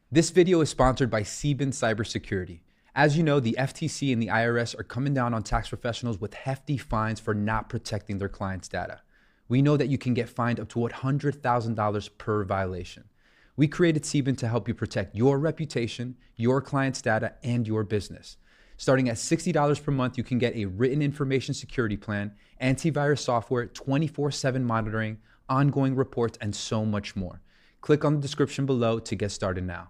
This video is sponsored by Sebin Cybersecurity. As you know, the FTC and the IRS are coming down on tax professionals with hefty fines for not protecting their clients' data. We know that you can get fined up to $100,000 per violation. We created Sebin to help you protect your reputation, your clients' data, and your business. Starting at $60 per month, you can get a written information security plan, antivirus software, 24/7 monitoring, ongoing reports, and so much more. Click on the description below to get started now.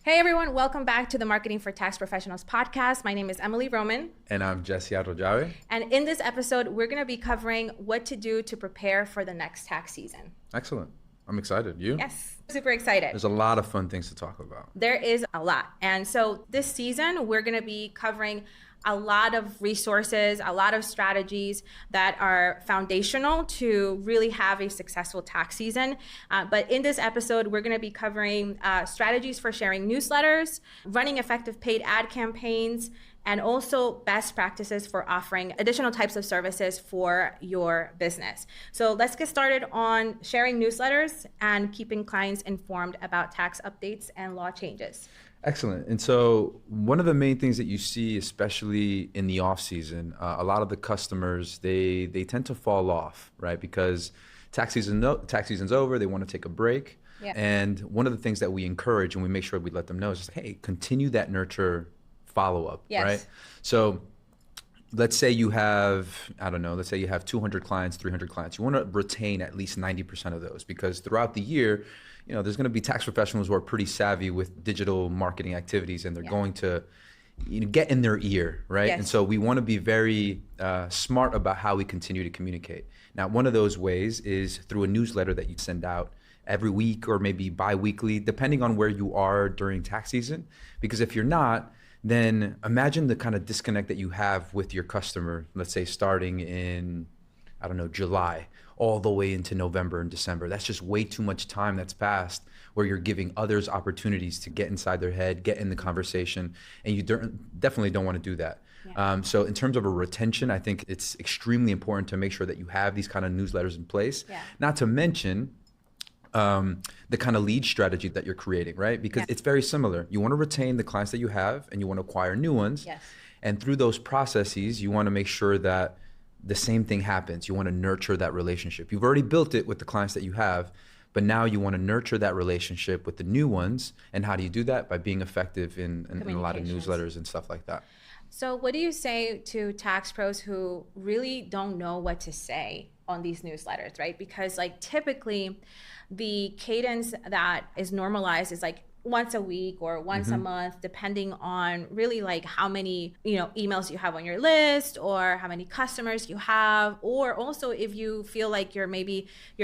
Hey everyone, welcome back to the Marketing for Tax Professionals podcast. My name is Emely Roman. And I'm Jesse Arroyave. And in this episode, we're going to be covering what to do to prepare for the next tax season. Excellent. I'm excited. You? Yes, super excited. There's a lot of fun things to talk about. There is a lot. And so this season, we're going to be covering a lot of resources, a lot of strategies that are foundational to really have a successful tax season. But in this episode, we're going to be covering strategies for sharing newsletters, running effective paid ad campaigns, and also best practices for offering additional types of services for your business. So let's get started on sharing newsletters and keeping clients informed about tax updates and law changes. Excellent. And so one of the main things that you see, especially in the off season, a lot of the customers, they tend to fall off, right? Because tax season's over, they want to take a break. Yeah. And one of the things that we encourage and we make sure we let them know is, hey, continue that nurture follow-up, yes. Right? So let's say you have, let's say you have 200 clients, 300 clients. You want to retain at least 90% of those because throughout the year, there's going to be tax professionals who are pretty savvy with digital marketing activities and they're going to get in their ear, right? Yes. And so we want to be very smart about how we continue to communicate. Now, one of those ways is through a newsletter that you send out every week or maybe bi-weekly, depending on where you are during tax season. Because if you're not, then imagine the kind of disconnect that you have with your customer, let's say starting in, July, all the way into November and December. That's just way too much time that's passed where you're giving others opportunities to get inside their head, get in the conversation, and you definitely don't want to do that. Yeah. So in terms of a retention, I think it's extremely important to make sure that you have these kind of newsletters in place. Yeah. Not to mention the kind of lead strategy that you're creating, right? Because it's very similar. You want to retain the clients that you have and you want to acquire new ones. Yes. And through those processes, you want to make sure that the same thing happens. You want to nurture that relationship. You've already built it with the clients that you have, but now you want to nurture that relationship with the new ones. And how do you do that? By being effective in a lot of newsletters and stuff like that. So what do you say to tax pros who really don't know what to say on these newsletters, right? Because typically the cadence that is normalized is once a week or once a month, depending on really how many, emails you have on your list or how many customers you have, or also if you feel like your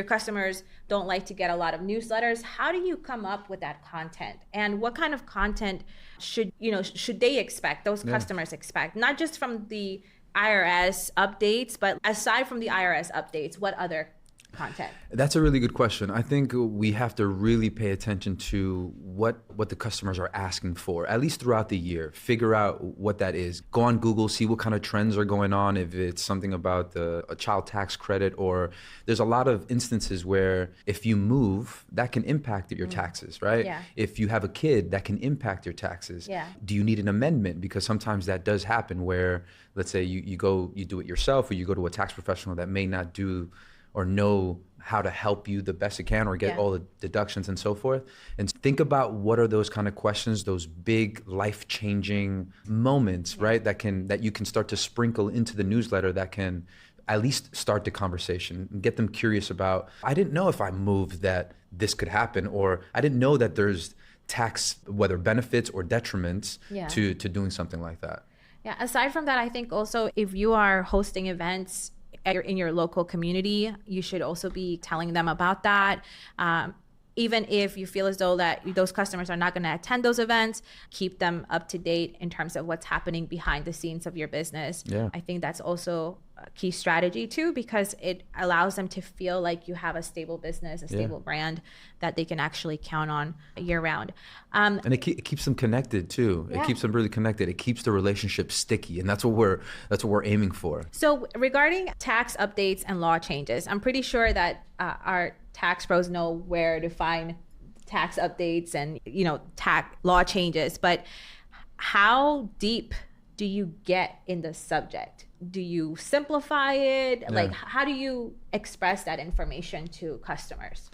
customers don't like to get a lot of newsletters, how do you come up with that content? And what kind of content should they expect, those customers expect, not just from the IRS updates, but aside from the IRS updates, what other content? That's a really good question. I think we have to really pay attention to what the customers are asking for, at least throughout the year. Figure out what that is. Go on Google, see what kind of trends are going on, if it's something about a child tax credit, or there's a lot of instances where if you move, that can impact your taxes, right? Yeah. If you have a kid, that can impact your taxes. Yeah. Do you need an amendment? Because sometimes that does happen where, let's say you do it yourself, or you go to a tax professional that may not do or know how to help you the best it can or get all the deductions and so forth. And think about what are those kind of questions, those big life-changing moments, right? That you can start to sprinkle into the newsletter that can at least start the conversation and get them curious about, I didn't know if I moved that this could happen, or I didn't know that there's tax, whether benefits or detriments to doing something like that. Yeah, aside from that, I think also if you are hosting events in your local community, you should also be telling them about that. Even if you feel as though that those customers are not going to attend those events, keep them up to date in terms of what's happening behind the scenes of your business. Yeah. I think that's also a key strategy too, because it allows them to feel like you have a stable business, a stable brand that they can actually count on year round. And it keeps them connected too. It keeps them really connected. It keeps the relationship sticky, and that's what we're aiming for. So regarding tax updates and law changes, I'm pretty sure that our tax pros know where to find tax updates and, tax law changes, but how deep do you get in the subject? Do you simplify it? Like, how do you express that information to customers?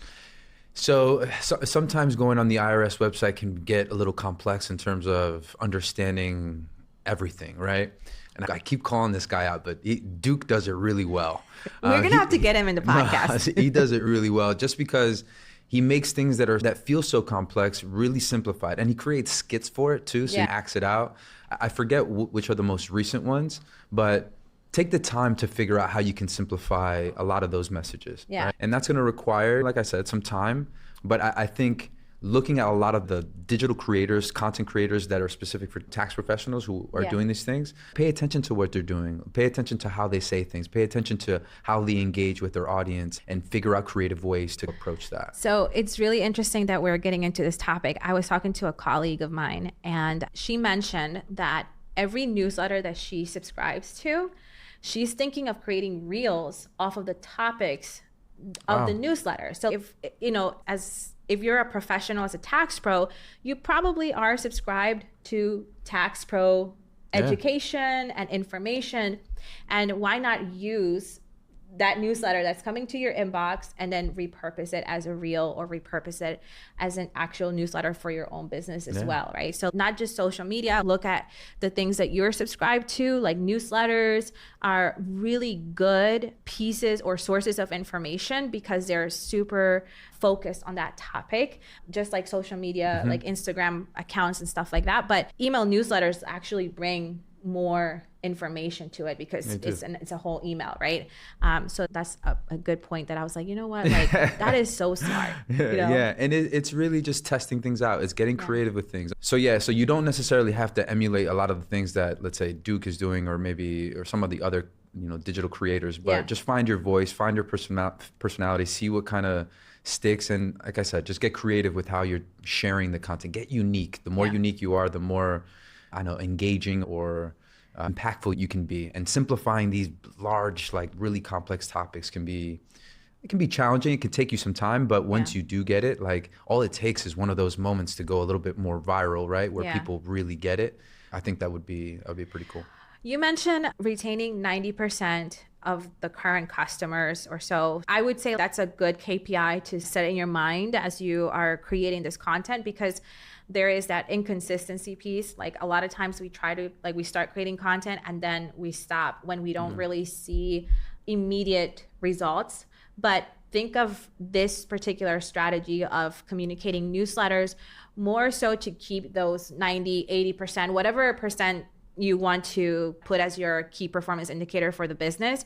So sometimes going on the IRS website can get a little complex in terms of understanding everything, right? And I keep calling this guy out, but Duke does it really well. We're going to have to get him in the podcast. No, he does it really well just because he makes things that feel so complex really simplified, and he creates skits for it too, so he acts it out. I forget which are the most recent ones, but take the time to figure out how you can simplify a lot of those messages. Yeah. Right? And that's going to require, like I said, some time. But I think looking at a lot of the digital creators, content creators that are specific for tax professionals who are doing these things, pay attention to what they're doing. Pay attention to how they say things. Pay attention to how they engage with their audience and figure out creative ways to approach that. So it's really interesting that we're getting into this topic. I was talking to a colleague of mine, and she mentioned that every newsletter that she subscribes to, she's thinking of creating reels off of the topics of the newsletter. So if you're a professional as a tax pro, you probably are subscribed to Tax Pro education and information. And why not use that newsletter that's coming to your inbox and then repurpose it as a reel or repurpose it as an actual newsletter for your own business as well, right? So not just social media, look at the things that you're subscribed to, like newsletters are really good pieces or sources of information because they're super focused on that topic, just like social media, like Instagram accounts and stuff like that. But email newsletters actually bring more information to it because it's a whole email, right? So that's a good point that I was like, you know what, like that is so smart. Yeah, and it's really just testing things out. It's getting creative with things. So you don't necessarily have to emulate a lot of the things that, let's say, Duke is doing or some of the other digital creators, but just find your voice, find your personality, see what kind of sticks, and like I said, just get creative with how you're sharing the content. Get unique. The more unique you are, the more engaging or impactful you can be. And simplifying these large, like really complex topics can be challenging. It can take you some time, but once you do get it, like all it takes is one of those moments to go a little bit more viral, right? Where people really get it. I think that would be pretty cool. You mentioned retaining 90% of the current customers or so. I would say that's a good KPI to set in your mind as you are creating this content, because there is that inconsistency piece. Like a lot of times we start creating content and then we stop when we don't really see immediate results. But think of this particular strategy of communicating newsletters more so to keep those 90, 80%, whatever percent you want to put as your key performance indicator for the business.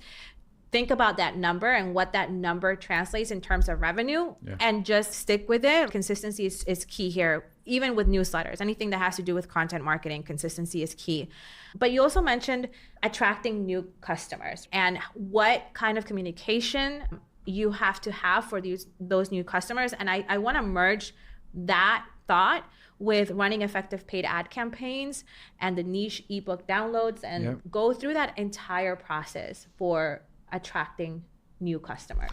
Think about that number and what that number translates in terms of revenue and just stick with it. Consistency is key here, even with newsletters. Anything that has to do with content marketing, consistency is key. But you also mentioned attracting new customers and what kind of communication you have to have for those new customers. And I want to merge that thought with running effective paid ad campaigns and the niche ebook downloads and go through that entire process for attracting new customers.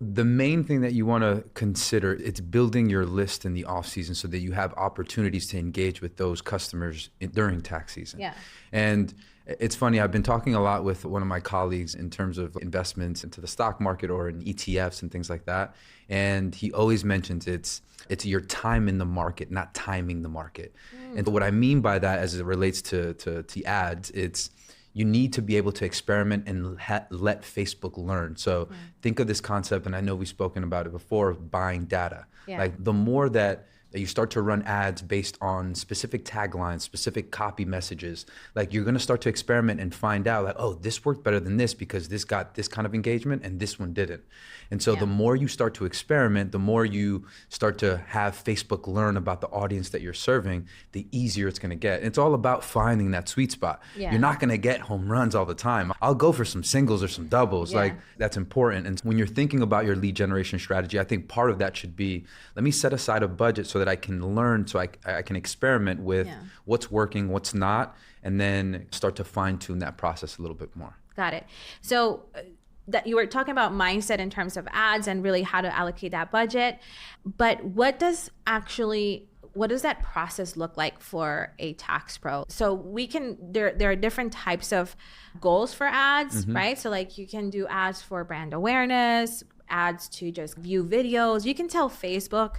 The main thing that you want to consider, it's building your list in the off season so that you have opportunities to engage with those customers during tax season. Yeah. And it's funny, I've been talking a lot with one of my colleagues in terms of investments into the stock market or in ETFs and things like that. And he always mentions it's your time in the market, not timing the market. And what I mean by that as it relates to ads, it's you need to be able to experiment and let Facebook learn. So think of this concept, and I know we've spoken about it before, of buying data. Like the more that you start to run ads based on specific taglines, specific copy messages, like you're gonna start to experiment and find out like, oh, this worked better than this because this got this kind of engagement and this one didn't. And so the more you start to experiment, the more you start to have Facebook learn about the audience that you're serving, the easier it's gonna get. It's all about finding that sweet spot. You're not gonna get home runs all the time. I'll go for some singles or some doubles, like that's important. And when you're thinking about your lead generation strategy, I think part of that should be, let me set aside a budget so that I can learn, so I can experiment with what's working, what's not, and then start to fine tune that process a little bit more. Got it. So that you were talking about mindset in terms of ads and really how to allocate that budget. But what does that process look like for a tax pro? So there are different types of goals for ads, right? So like you can do ads for brand awareness, ads to just view videos. You can tell Facebook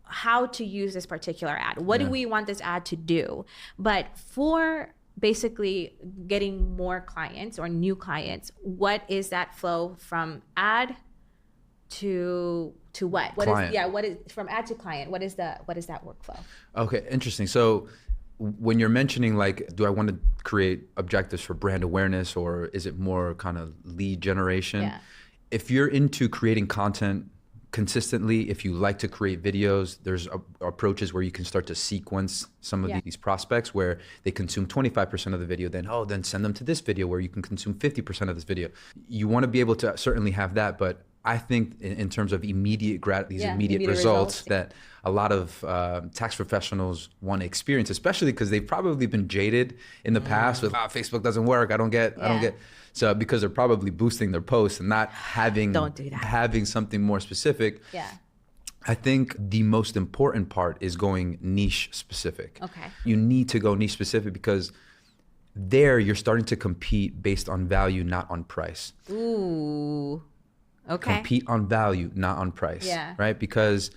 how to use this particular ad. What do we want this ad to do? But for basically getting more clients or new clients, what is that flow from ad to what? What is from ad to client? What is that workflow? Okay, interesting. So when you're mentioning like, do I want to create objectives for brand awareness, or is it more kind of lead generation? Yeah. If you're into creating content consistently, if you like to create videos, there's approaches where you can start to sequence some of these prospects where they consume 25% of the video, then send them to this video where you can consume 50% of this video. You want to be able to certainly have that, but I think in terms of immediate results that a lot of tax professionals want to experience, especially because they've probably been jaded in the past with, Facebook doesn't work, I don't get. So because they're probably boosting their posts and not having something more specific. Yeah. I think the most important part is going niche specific. Okay. You need to go niche specific because there you're starting to compete based on value, not on price. Ooh. Okay. Compete on value, not on price. Yeah. Right? Because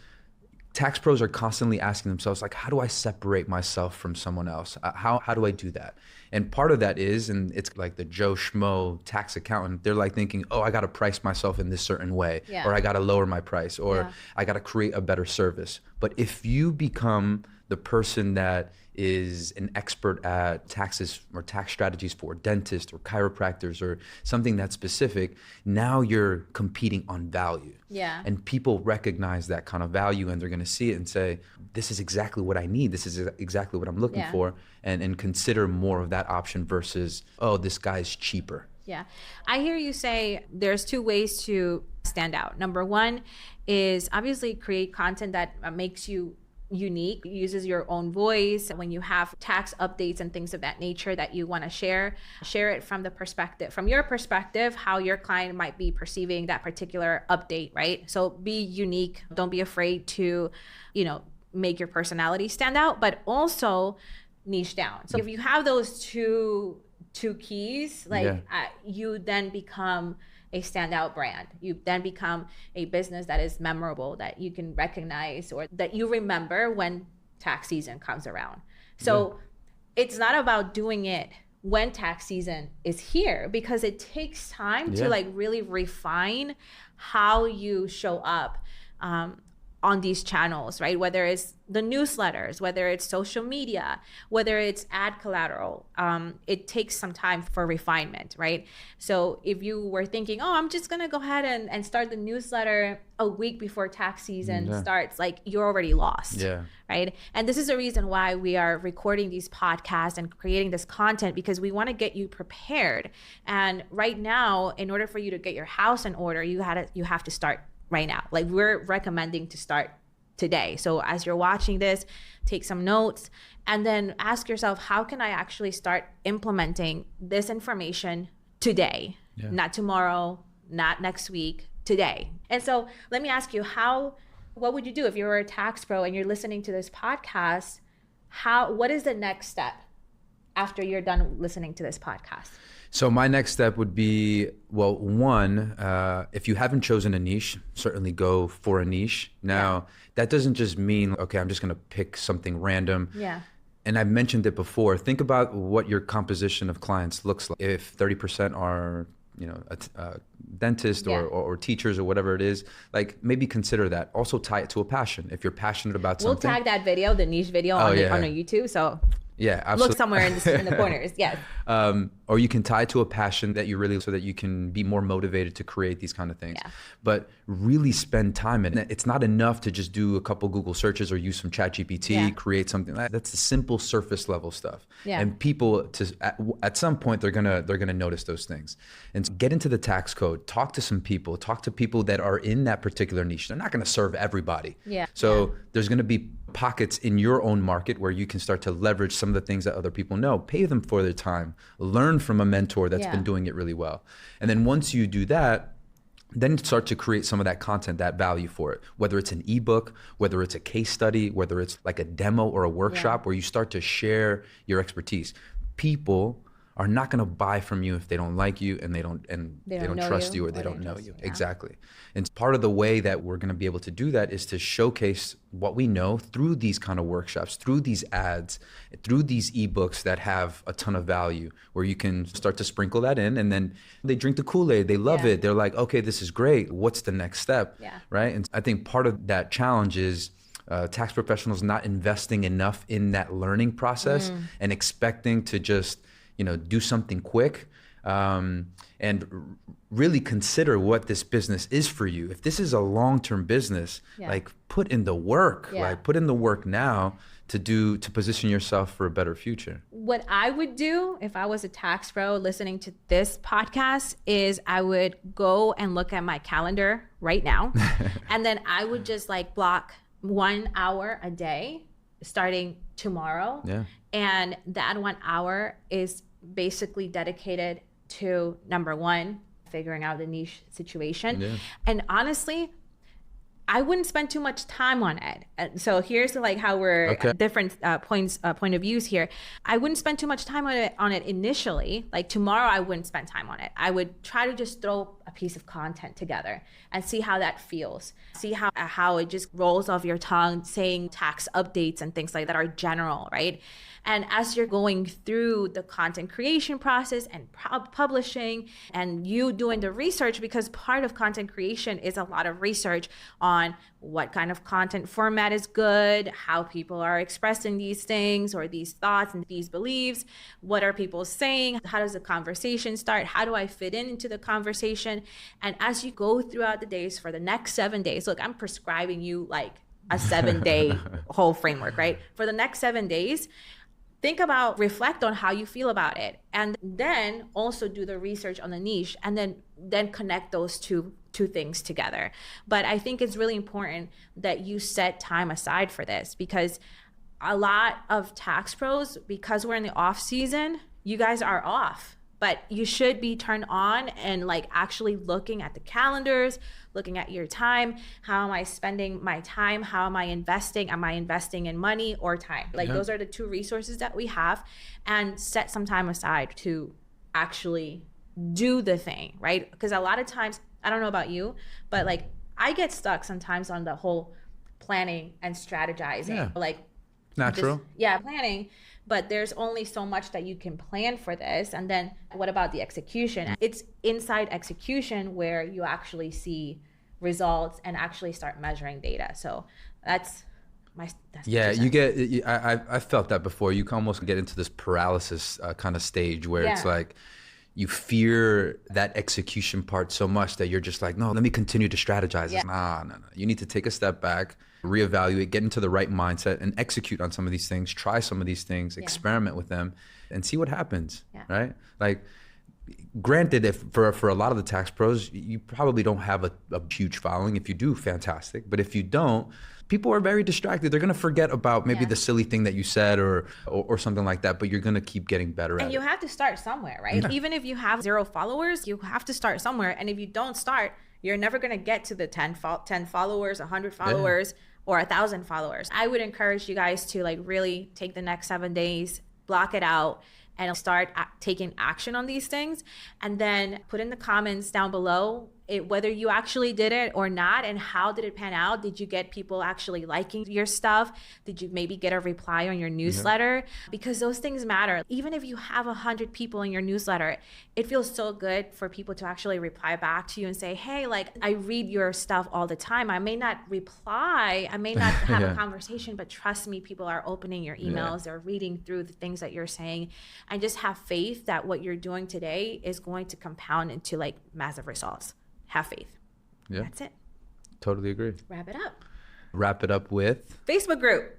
tax pros are constantly asking themselves, like, how do I separate myself from someone else? How do I do that? And part of that is, and it's like the Joe Schmo tax accountant, they're like thinking, oh, I got to price myself in this certain way, or I got to lower my price, or I got to create a better service. But if you become the person that is an expert at taxes or tax strategies for dentists or chiropractors or something that's specific, now you're competing on value. Yeah. And people recognize that kind of value and they're going to see it and say, this is exactly what I need. This is exactly what I'm looking for. And consider more of that option versus, oh, this guy's cheaper. Yeah. I hear you say there's two ways to stand out. Number one is obviously create content that makes you unique, uses your own voice. When you have tax updates and things of that nature that you want to share it from your perspective, how your client might be perceiving that particular update, right? So be unique. Don't be afraid to, make your personality stand out, but also niche down. So if you have those two keys, you then become a standout brand. You then become a business that is memorable, that you can recognize or that you remember when tax season comes around. So it's not about doing it when tax season is here, because it takes time to really refine how you show up on these channels, right? Whether it's the newsletters, whether it's social media, whether it's ad collateral, it takes some time for refinement, right? So if you were thinking, oh, I'm just gonna go ahead and start the newsletter a week before tax season starts, like you're already lost, right? And this is the reason why we are recording these podcasts and creating this content, because we wanna get you prepared. And right now, in order for you to get your house in order, you have to start right now. Like we're recommending to start today. So as you're watching this, take some notes and then ask yourself, how can I actually start implementing this information today? Not tomorrow, not next week, today. And so let me ask you, what would you do if you were a tax pro and you're listening to this podcast? What is the next step after you're done listening to this podcast? So my next step would be, well, one, if you haven't chosen a niche, certainly go for a niche. Now, that doesn't just mean, okay, I'm just going to pick something random. Yeah. And I've mentioned it before. Think about what your composition of clients looks like. If 30% are, a dentist or teachers or whatever it is, like maybe consider that. Also tie it to a passion. If you're passionate about something. We'll tag that video, the niche video on our YouTube. So yeah, absolutely. Look somewhere in the corners. Yes. Or you can tie it to a passion that you really, so that you can be more motivated to create these kind of things. Yeah. But really spend time in it. It's not enough to just do a couple Google searches or use some ChatGPT, create something. That's the simple surface level stuff. Yeah. And people, at some point, they're gonna notice those things. And so get into the tax code. Talk to some people. Talk to people that are in that particular niche. They're not gonna serve everybody. Yeah. So there's gonna be pockets in your own market where you can start to leverage some of the things that other people know. Pay them for their time. Learn from a mentor that's been doing it really well. And then once you do that, then start to create some of that content, that value for it, whether it's an ebook, whether it's a case study, whether it's like a demo or a workshop where you start to share your expertise. People are not going to buy from you if they don't like you and they don't trust you or they don't know you. Yeah. Exactly. And part of the way that we're going to be able to do that is to showcase what we know through these kind of workshops, through these ads, through these ebooks that have a ton of value, where you can start to sprinkle that in, and then they drink the Kool-Aid, they love it. They're like, okay, this is great. What's the next step? Yeah. Right. And I think part of that challenge is tax professionals not investing enough in that learning process and expecting to just do something quick, and really consider what this business is for you. If this is a long-term business, like put in the work, like put in the work now to position yourself for a better future. What I would do if I was a tax pro listening to this podcast is I would go and look at my calendar right now, and then I would just like block 1 hour a day starting tomorrow. Yeah. And that 1 hour is basically dedicated to, number one, figuring out the niche situation. Yeah. And honestly, I wouldn't spend too much time on it. And so here's like how we're different point of views here. I wouldn't spend too much time on it initially. Like tomorrow, I wouldn't spend time on it. I would try to just throw a piece of content together and see how that feels. See how it just rolls off your tongue, saying tax updates and things like that are general, right? And as you're going through the content creation process and publishing and you doing the research, because part of content creation is a lot of research on what kind of content format is good, how people are expressing these things or these thoughts and these beliefs, what are people saying, how does the conversation start, how do I fit into the conversation? And as you go throughout the days for the next 7 days, look, I'm prescribing you like a 7-day whole framework, right? For the next 7 days, reflect on how you feel about it, and then also do the research on the niche, and then connect those two things together. But I think it's really important that you set time aside for this, because a lot of tax pros, because we're in the off season, you guys are off, but you should be turned on and like actually looking at the calendars, looking at your time. How am I spending my time? How am I investing? Am I investing in money or time? Like those are the two resources that we have, and set some time aside to actually do the thing, right? Because a lot of times, I don't know about you, but like I get stuck sometimes on the whole planning and strategizing, like natural. Planning. But there's only so much that you can plan for this. And then what about the execution? It's inside execution where you actually see results and actually start measuring data. So that's you get, I felt that before. You can almost get into this paralysis kind of stage where it's like, you fear that execution part so much that you're just like, no, let me continue to strategize. Nah. You need to take a step back, reevaluate, get into the right mindset, and execute on some of these things, try some of these things, experiment with them, and see what happens, right? Like, granted, if for a lot of the tax pros, you probably don't have a huge following. If you do, fantastic. But if you don't, people are very distracted. They're going to forget about maybe the silly thing that you said or something like that, but you're going to keep getting better at it. And you have to start somewhere, right? Yeah. Even if you have 0 followers, you have to start somewhere. And if you don't start, you're never going to get to the 10 followers, 100 followers, or 1,000 followers. I would encourage you guys to like really take the next 7 days, block it out, and start taking action on these things. And then put in the comments down below whether you actually did it or not, and how did it pan out? Did you get people actually liking your stuff? Did you maybe get a reply on your newsletter? Because those things matter. Even if you have 100 people in your newsletter, it feels so good for people to actually reply back to you and say, hey, like, I read your stuff all the time. I may not reply, I may not have a conversation, but trust me, people are opening your emails, they're reading through the things that you're saying, and just have faith that what you're doing today is going to compound into like massive results. Have faith. Yeah. That's it. Totally agree. Wrap it up. Wrap it up with? Facebook group.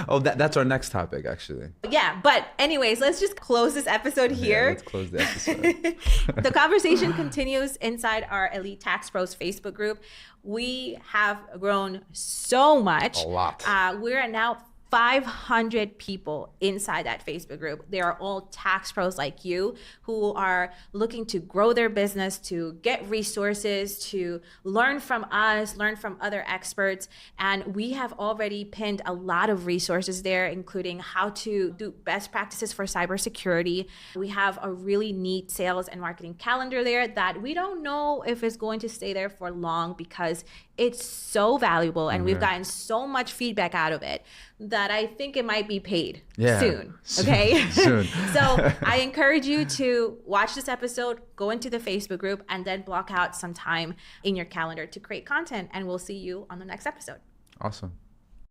Oh, that's our next topic, actually. Yeah, but anyways, let's just close this episode here. Let's close the episode. The conversation continues inside our Elite Tax Pros Facebook group. We have grown so much. A lot. We're now 500 people inside that Facebook group. They are all tax pros like you who are looking to grow their business, to get resources, to learn from us, learn from other experts. And we have already pinned a lot of resources there, including how to do best practices for cybersecurity. We have a really neat sales and marketing calendar there that we don't know if it's going to stay there for long because it's so valuable and we've gotten so much feedback out of it that I think it might be paid soon. Okay. Soon. So I encourage you to watch this episode, go into the Facebook group, and then block out some time in your calendar to create content. And we'll see you on the next episode. Awesome.